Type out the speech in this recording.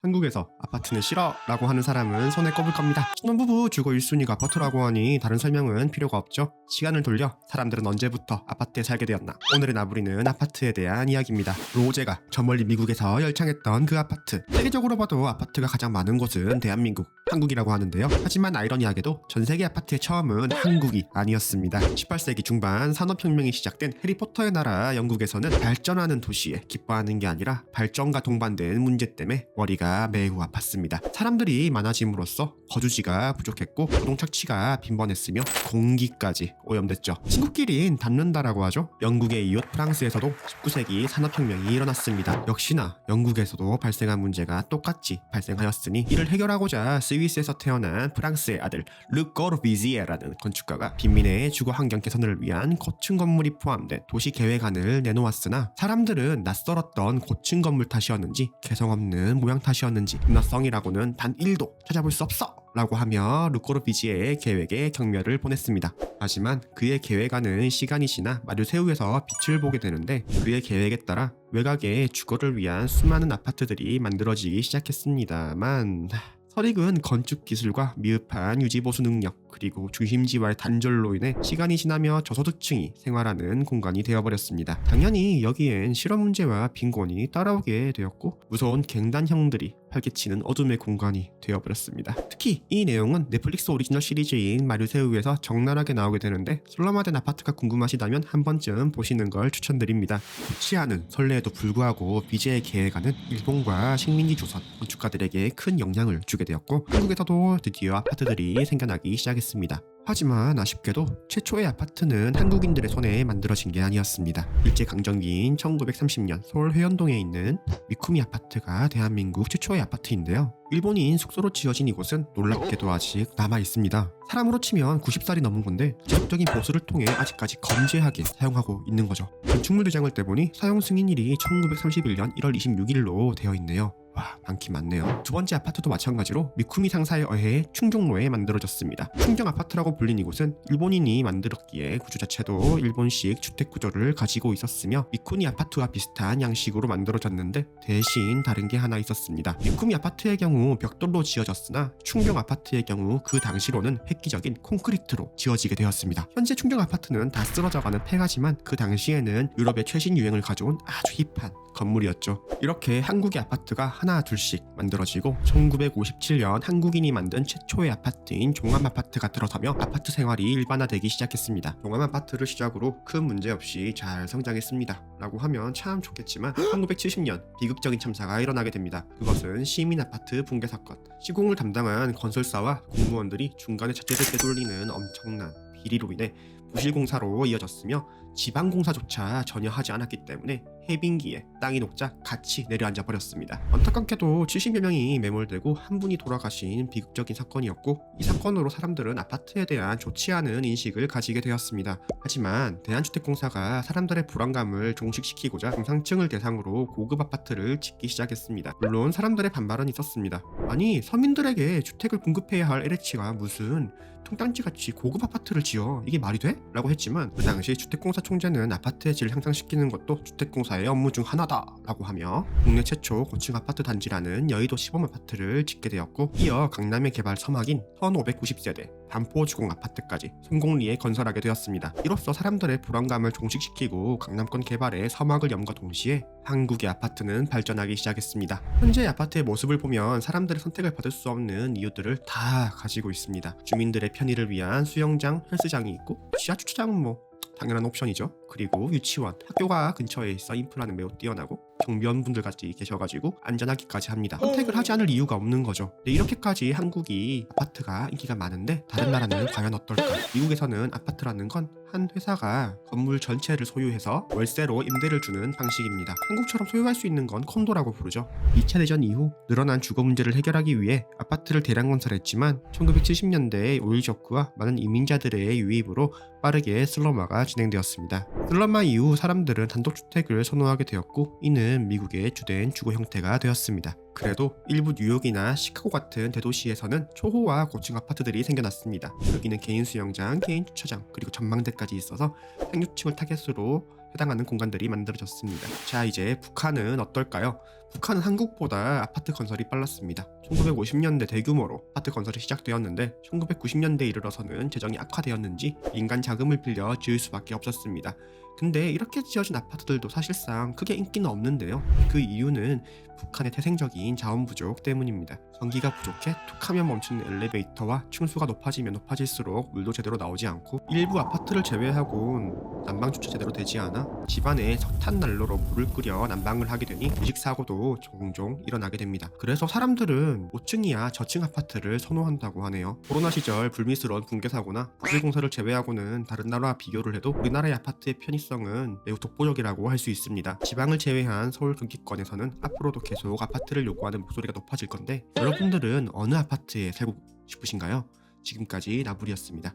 한국에서 아파트는 싫어 라고 하는 사람은 손에 꼽을 겁니다. 신혼부부 주거 1순위가 아파트라고 하니 다른 설명은 필요가 없죠. 시간을 돌려 사람들은 언제부터 아파트에 살게 되었나. 오늘의 나부리는 아파트에 대한 이야기입니다. 로제가 저 멀리 미국에서 열창했던 그 아파트. 세계적으로 봐도 아파트가 가장 많은 곳은 대한민국, 한국이라고 하는데요. 하지만 아이러니하게도 전세계 아파트의 처음은 한국이 아니었습니다. 18세기 중반 산업혁명이 시작된 해리포터의 나라 영국에서는 발전하는 도시에 기뻐하는 게 아니라 발전과 동반된 문제 때문에 머리가 매우 아팠습니다. 사람들이 많아짐으로써 거주지가 부족했고 교통 착취가 빈번했으며 공기까지 오염됐죠. 친구끼리는 닮는다라고 하죠. 영국의 이웃 프랑스에서도 19세기 산업혁명이 일어났습니다. 역시나 영국에서도 발생한 문제가 똑같이 발생하였으니 이를 해결하고자 스위스에서 태어난 프랑스의 아들 르 거르비지에라는 건축가가 빈민의 주거 환경 개선을 위한 고층 건물이 포함된 도시 계획안을 내놓았으나 사람들은 낯설었던 고층 건물 탓이었는지 개성 없는 모양 탓이었는지 문화성이라고는 단 1도 찾아볼 수 없어! 라고 하며 르 거르비지에의 계획에 경멸을 보냈습니다. 하지만 그의 계획안은 시간이 지나 마류새우에서 빛을 보게 되는데 그의 계획에 따라 외곽에 주거를 위한 수많은 아파트들이 만들어지기 시작했습니다만 설익은 건축 기술과 미흡한 유지보수 능력 그리고 중심지와의 단절로 인해 시간이 지나며 저소득층이 생활하는 공간이 되어버렸습니다. 당연히 여기엔 실업 문제와 빈곤이 따라오게 되었고 무서운 갱단형들이 활개치는 어둠의 공간이 되어버렸습니다. 특히 이 내용은 넷플릭스 오리지널 시리즈인 마류새우에서 적나라하게 나오게 되는데 슬럼화된 아파트가 궁금하시다면 한 번쯤 보시는 걸 추천드립니다. 좋지 않은 설레에도 불구하고 BJ의 계획안은 일본과 식민지 조선 건축가들에게 큰 영향을 주게 되었고 한국에서도 드디어 아파트들이 생겨나기 시작했습니다. 하지만 아쉽게도 최초의 아파트는 한국인들의 손에 만들어진 게 아니었습니다. 일제강점기인 1930년 서울 회원동에 있는 미쿠미 아파트가 대한민국 최초의 아파트인데요. 일본인 숙소로 지어진 이곳은 놀랍게도 아직 남아있습니다. 사람으로 치면 90살이 넘은 건데 지속적인 보수를 통해 아직까지 건재하게 사용하고 있는 거죠. 건축물 도장을 떼보니 사용 승인일이 1931년 1월 26일로 되어 있네요. 와, 많긴 많네요. 두 번째 아파트도 마찬가지로 미쿠미 상사에 의해 충정로에 만들어졌습니다. 충정 아파트라고 불린 이곳은 일본인이 만들었기에 구조 자체도 일본식 주택 구조를 가지고 있었으며 미쿠미 아파트와 비슷한 양식으로 만들어졌는데 대신 다른 게 하나 있었습니다. 미쿠미 아파트의 경우 벽돌로 지어졌으나 충정 아파트의 경우 그 당시로는 획기적인 콘크리트로 지어지게 되었습니다. 현재 충정 아파트는 다 쓰러져가는 폐가지만 그 당시에는 유럽의 최신 유행을 가져온 아주 힙한 건물이었죠. 이렇게 한국의 아파트가 하나 둘씩 만들어지고 1957년 한국인이 만든 최초의 아파트인 종암아파트가 들어서며 아파트 생활이 일반화되기 시작했습니다. 종암아파트를 시작으로 큰 문제 없이 잘 성장했습니다. 라고 하면 참 좋겠지만 1970년 비극적인 참사가 일어나게 됩니다. 그것은 시민아파트 붕괴 사건. 시공을 담당한 건설사와 공무원들이 중간에 자재를 빼돌리는 엄청난 비리로 인해 부실공사로 이어졌으며 지방공사조차 전혀 하지 않았기 때문에 해빙기에 땅이 녹자 같이 내려앉아 버렸습니다. 안타깝게도 70여 명이 매몰되고 한 분이 돌아가신 비극적인 사건이었고 이 사건으로 사람들은 아파트에 대한 좋지 않은 인식을 가지게 되었습니다. 하지만 대한주택공사가 사람들의 불안감을 종식시키고자 중상층을 대상으로 고급 아파트를 짓기 시작했습니다. 물론 사람들의 반발은 있었습니다. 아니 서민들에게 주택을 공급해야 할 LH가 무슨 통단지같이 고급 아파트를 지어 이게 말이 돼? 라고 했지만 그 당시 주택공사 총재는 아파트의 질을 향상시키는 것도 주택공사의 업무 중 하나다 라고 하며 국내 최초 고층 아파트 단지라는 여의도 시범 아파트를 짓게 되었고 이어 강남의 개발 서막인 1590세대 반포주공 아파트까지 성공리에 건설하게 되었습니다. 이로써 사람들의 불안감을 종식시키고 강남권 개발에 서막을 연과 동시에 한국의 아파트는 발전하기 시작했습니다. 현재 아파트의 모습을 보면 사람들의 선택을 받을 수 없는 이유들을 다 가지고 있습니다. 주민들의 편의를 위한 수영장, 헬스장이 있고 지하 주차장은 뭐 당연한 옵션이죠. 그리고 유치원, 학교가 근처에 있어 인프라는 매우 뛰어나고 경비원분들까지 계셔가지고 안전하기까지 합니다. 선택을 하지 않을 이유가 없는 거죠. 근데 이렇게까지 한국이 아파트가 인기가 많은데 다른 나라는 과연 어떨까? 미국에서는 아파트라는 건 한 회사가 건물 전체를 소유해서 월세로 임대를 주는 방식입니다. 한국처럼 소유할 수 있는 건 콘도라고 부르죠. 2차 대전 이후 늘어난 주거 문제를 해결하기 위해 아파트를 대량 건설했지만 1970년대에 오일 쇼크와 많은 이민자들의 유입으로 빠르게 슬럼화가 진행되었습니다. 슬럼화 이후 사람들은 단독주택을 선호하게 되었고 이는 미국의 주된 주거 형태가 되었습니다. 그래도 일부 뉴욕이나 시카고 같은 대도시에서는 초호화 고층 아파트들이 생겨났습니다. 여기는 개인 수영장, 개인 주차장, 그리고 전망대까지 있어서 상류층을 타겟으로 해당하는 공간들이 만들어졌습니다. 자, 이제 북한은 어떨까요? 북한은 한국보다 아파트 건설이 빨랐습니다. 1950년대 대규모로 아파트 건설이 시작되었는데 1990년대에 이르러서는 재정이 악화되었는지 민간 자금을 빌려 지을 수밖에 없었습니다. 근데 이렇게 지어진 아파트들도 사실상 크게 인기는 없는데요. 그 이유는 북한의 태생적인 자원 부족 때문입니다. 전기가 부족해 툭하면 멈추는 엘리베이터와 층수가 높아지면 높아질수록 물도 제대로 나오지 않고 일부 아파트를 제외하곤 난방조차 제대로 되지 않아 집안에 석탄 난로로 물을 끓여 난방을 하게 되니 의식사고도 종종 일어나게 됩니다. 그래서 사람들은 5층이야 저층 아파트를 선호한다고 하네요. 코로나 시절 불미스러운 붕괴사고나 부실공사를 제외하고는 다른 나라와 비교를 해도 우리나라의 아파트의 편의성은 매우 독보적이라고 할 수 있습니다. 지방을 제외한 서울 경기권에서는 앞으로도 계속 아파트를 요구하는 목소리가 높아질 건데 여러분들은 어느 아파트에 살고 싶으신가요? 지금까지 나불이었습니다.